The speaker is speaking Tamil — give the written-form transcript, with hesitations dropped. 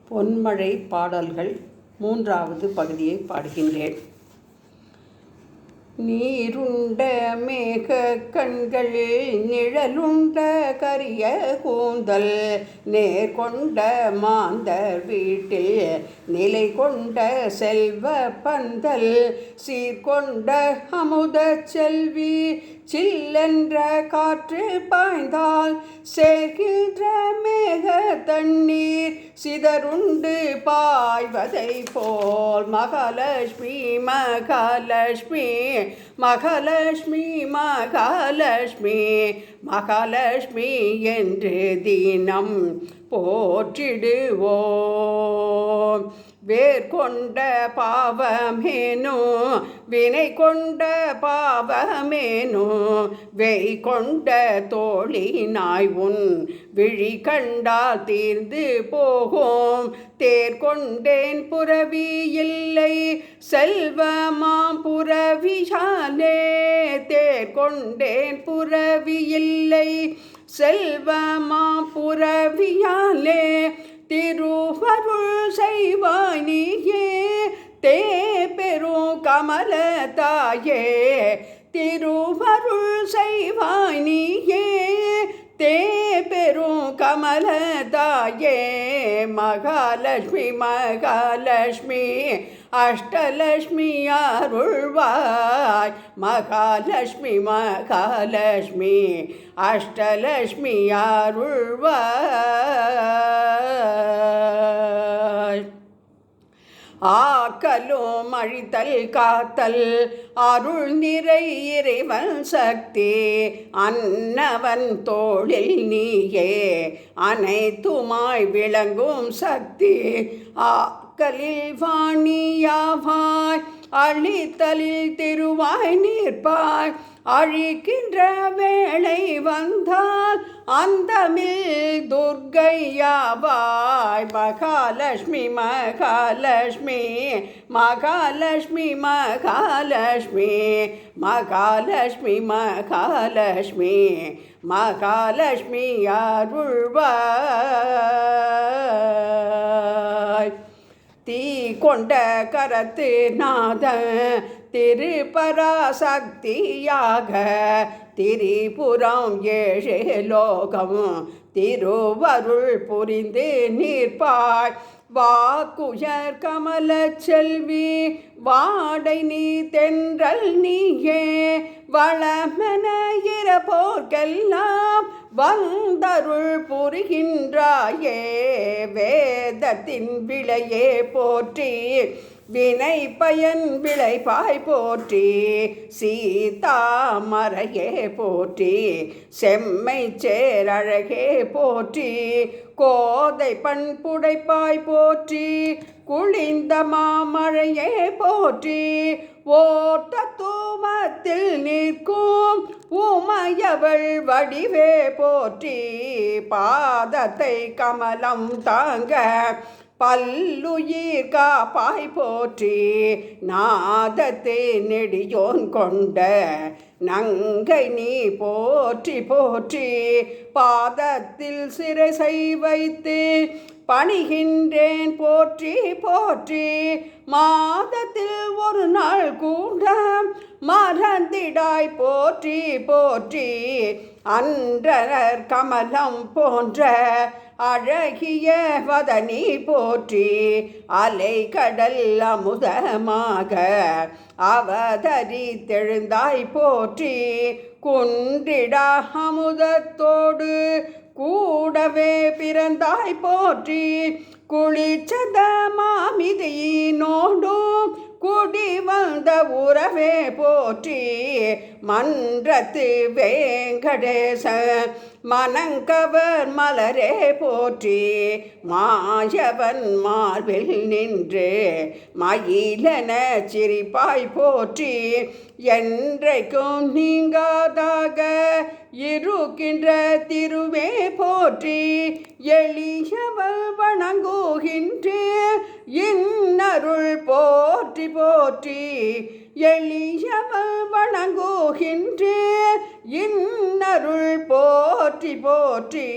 பொன்மழை பாடல்கள் 3வது பகுதியை பாடுகின்றேன். நீருண்ட மேக கண்கள் நிழலுண்ட கரிய கூந்தல் நேர்கொண்ட மாந்தர் வீட்டில் நிலை கொண்ட செல்வ பந்தல் சீர்கொண்ட அமுத செல்வி சில்லென்ற காற்று பாய்ந்தால் சேர்கின்ற மேக தண்ணீர் சிதறுண்டு பாய்வதை போல் மகாலட்சுமி மகாலட்சுமி மகாலட்சுமி மகாலட்சுமி மகாலட்சுமி என்று தினம் போற்றிடுவோம். வேர்கொண்ட பாவமேனோ வினை கொண்ட பாவமேனோ வெய் கொண்ட தோழினாய் உன் விழி கண்டால் தீர்ந்து போகும். தேர்கொண்டேன் புரவி இல்லை செல்வமாம் புரவியாலே தேர்கொண்டேன் புரவி இல்லை செல்வமாம் புரவியாலே திருவருள் செய்வாய் நீயே தேபெரும் கமல தாயே திருவருள் செய்வாய் நீயே தேபெரும் கமல தாயே. மகாலட்சுமி மகாலட்சுமி அஷ்டலட்சுமி அருள்வாய் மகாலட்சுமி மகாலட்சுமி அஷ்டலட்சுமி அருள்வாய். ஆக்கலும் அழித்தல் காத்தல் அருள் நிறை இறைவன் சக்தி அன்னவன் தோளில் நீயே அனைத்துமாய் விளங்கும் சக்தி. ஆக்கலில் வாணியாவாய் அழித்தலில் திருவாய் நீர்ப்பாய் அழிக்கின்ற வேளை வந்தால் அந்தமில் துர்க்கையாவாய். மகாலட்சுமி மகாலட்சுமி மகாலட்சுமி மகாலட்சுமி மகாலட்சுமி மகாலட்சுமி மகாலட்சுமி அருள்வாய். தீ கொண்ட கரத்து நாத திருப்பராசக்தியாக திரிபுரம் ஏழு லோகம் திருவருள் புரிந்து நிற்பாய். வாக்குயர் கமல செல்வி வாடை நீ தென்றல் நீயே வளமென இறப்போர்க்கெல்லாம் வந்தருள் புரிகின்றாயே. வேதத்தின் விளையே போற்றி வினை பயன் விளைப்பாய் போற்றி சீதாமரையே போற்றி செம்மை சேரழகே போற்றி கோதை பண்புடைப்பாய் போற்றி குளிந்த மாமழையே போற்றி ஓட்ட தூமத்தில் நிற்கும் உமையவள் வடிவே போற்றி பாதத்தை கமலம் தாங்க பல்லுயிர் காப்பாய் போற்றி நாதத்தை நெடியோன் கொண்ட நங்கை நீ போற்றி போற்றி பாதத்தில் சிரசை வைத்து பணிகின்றேன் போற்றி போற்றி மாதத்தில் ஒரு நாள் கூட மறந்திடாய் போற்றி போற்றி அன்றனர் கமலம் போன்ற அழகிய வதனி போற்றி அலை கடல் அமுதமாக அவதரித்தெழுந்தாய் போற்றி குன்றிடா அமுதத்தோடு கூடவே பிறந்தாய் போற்றி குளிச்சத மாமிதியினோடும் குடி வந்த உறவே போற்றி மன்றத்து வேங்கடேச மனங்கவர் மலரே போற்றி மாயவன் மார்பில் நின்று மயிலன சிரிப்பாய் போற்றி என்றைக்கும் நீங்காதாக இருக்கின்ற திருவே போற்றி எளியவள் வணங்குகின்ற இன்னருள் போற்றி போற்றி எளியவள் வணங்குகின்ற இன்னருள் போற்றி போற்றி.